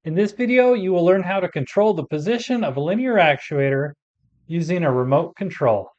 In this video, you will learn how to control the position of a linear actuator using a remote control.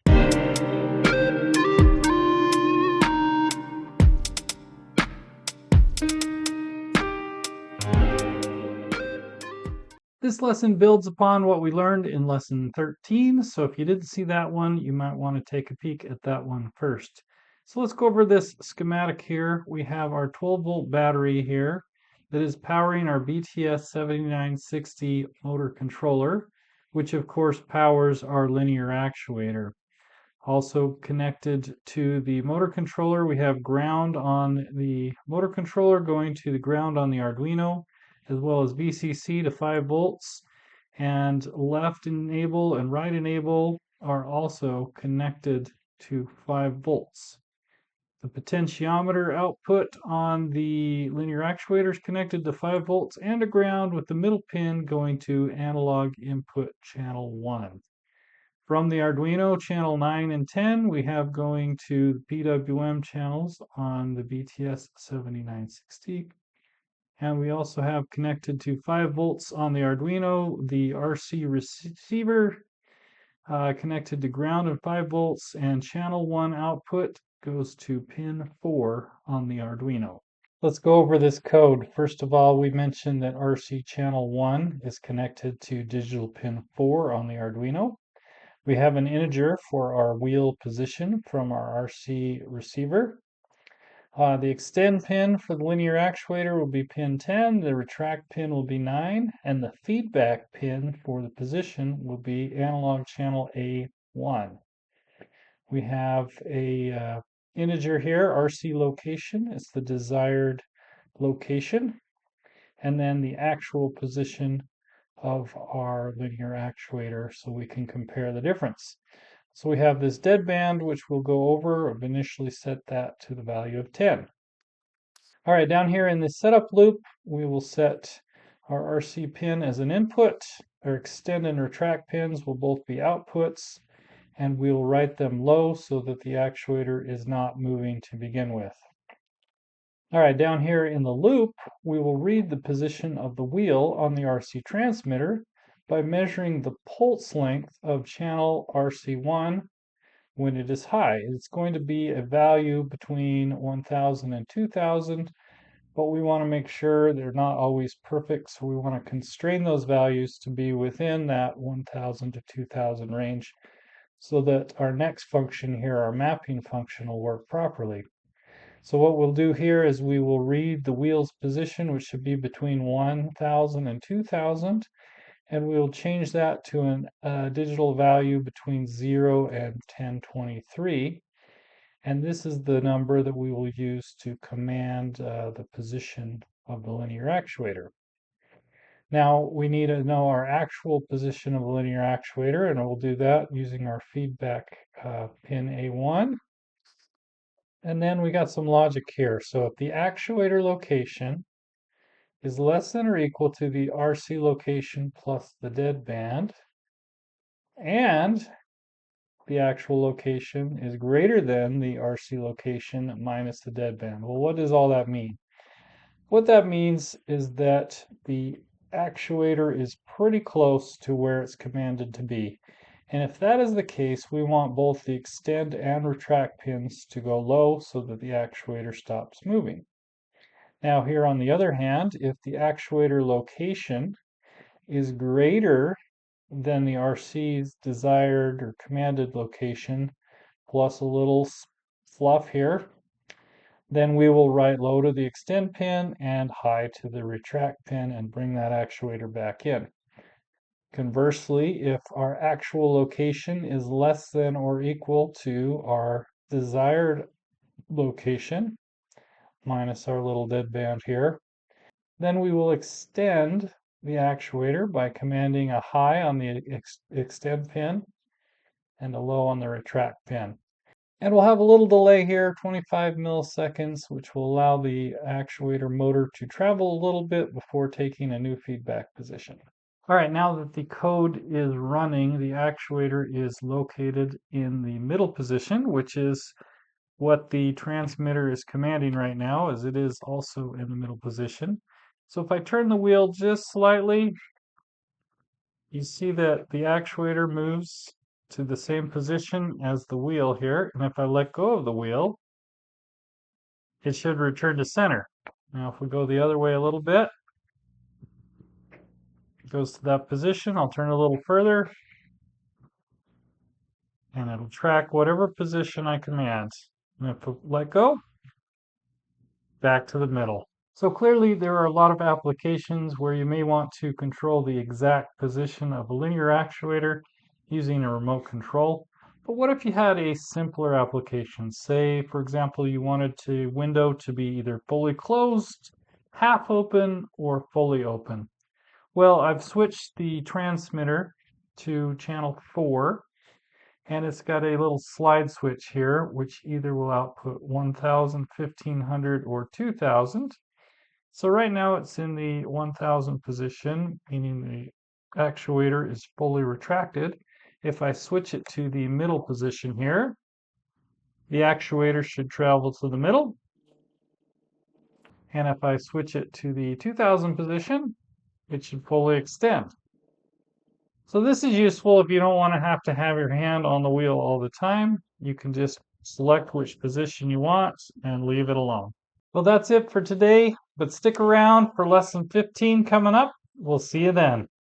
This lesson builds upon what we learned in lesson 13, so if you didn't see that one, you might want to take a peek at that one first. So let's go over this schematic here. We have our 12-volt battery here that is powering our BTS 7960 motor controller, which of course powers our linear actuator. Also connected to the motor controller, we have ground on the motor controller going to the ground on the Arduino, as well as VCC to 5 volts, and left enable and right enable are also connected to 5 volts. The potentiometer output on the linear actuator is connected to 5 volts and a ground, with the middle pin going to analog input channel 1. From the Arduino channel 9 and 10, we have going to the PWM channels on the BTS 7960. And we also have connected to 5 volts on the Arduino, the RC receiver connected to ground and 5 volts, and channel 1 output goes to pin 4 on the Arduino. Let's go over this code. First of all, we mentioned that RC channel 1 is connected to digital pin 4 on the Arduino. We have an integer for our wheel position from our RC receiver. The extend pin for the linear actuator will be pin 10, the retract pin will be 9, and the feedback pin for the position will be analog channel A1. We have a integer here, RC location, it's the desired location, and then the actual position of our linear actuator so we can compare the difference. So we have this deadband, which we'll go over. I've initially set that to the value of 10. All right, down here in the setup loop, we will set our RC pin as an input. Our extend and retract pins will both be outputs, and we'll write them low so that the actuator is not moving to begin with. All right, down here in the loop, we will read the position of the wheel on the RC transmitter by measuring the pulse length of channel RC1 when it is high. It's going to be a value between 1000 and 2000, but we want to make sure they're not always perfect, so we want to constrain those values to be within that 1000 to 2000 range so that our next function here, our mapping function, will work properly. So what we'll do here is we will read the wheel's position, which should be between 1000 and 2000, and we'll change that to a digital value between 0 and 1023. And this is the number that we will use to command the position of the linear actuator. Now we need to know our actual position of the linear actuator, and we'll do that using our feedback pin A1. And then we got some logic here. So if the actuator location is less than or equal to the RC location plus the deadband, and the actual location is greater than the RC location minus the deadband. Well, what does all that mean? What that means is that the actuator is pretty close to where it's commanded to be. And if that is the case, we want both the extend and retract pins to go low so that the actuator stops moving. Now here on the other hand, if the actuator location is greater than the RC's desired or commanded location, plus a little fluff here, then we will write low to the extend pin and high to the retract pin and bring that actuator back in. Conversely, if our actual location is less than or equal to our desired location, minus our little deadband here, then we will extend the actuator by commanding a high on the extend pin and a low on the retract pin. And we'll have a little delay here, 25 milliseconds, which will allow the actuator motor to travel a little bit before taking a new feedback position. All right, now that the code is running, the actuator is located in the middle position, which is what the transmitter is commanding right now, as it is also in the middle position. So if I turn the wheel just slightly, you see that the actuator moves to the same position as the wheel here. And if I let go of the wheel, it should return to center. Now if we go the other way a little bit, it goes to that position. I'll turn a little further, and it'll track whatever position I command. And if I let go, back to the middle. So clearly there are a lot of applications where you may want to control the exact position of a linear actuator using a remote control. But what if you had a simpler application? Say, for example, you wanted the window to be either fully closed, half open, or fully open. Well, I've switched the transmitter to channel 4, and it's got a little slide switch here, which either will output 1000, 1500, or 2000. So right now it's in the 1000 position, meaning the actuator is fully retracted. If I switch it to the middle position here, the actuator should travel to the middle. And if I switch it to the 2000 position, it should fully extend. So this is useful if you don't want to have your hand on the wheel all the time. You can just select which position you want and leave it alone. Well, that's it for today, but stick around for lesson 15 coming up. We'll see you then.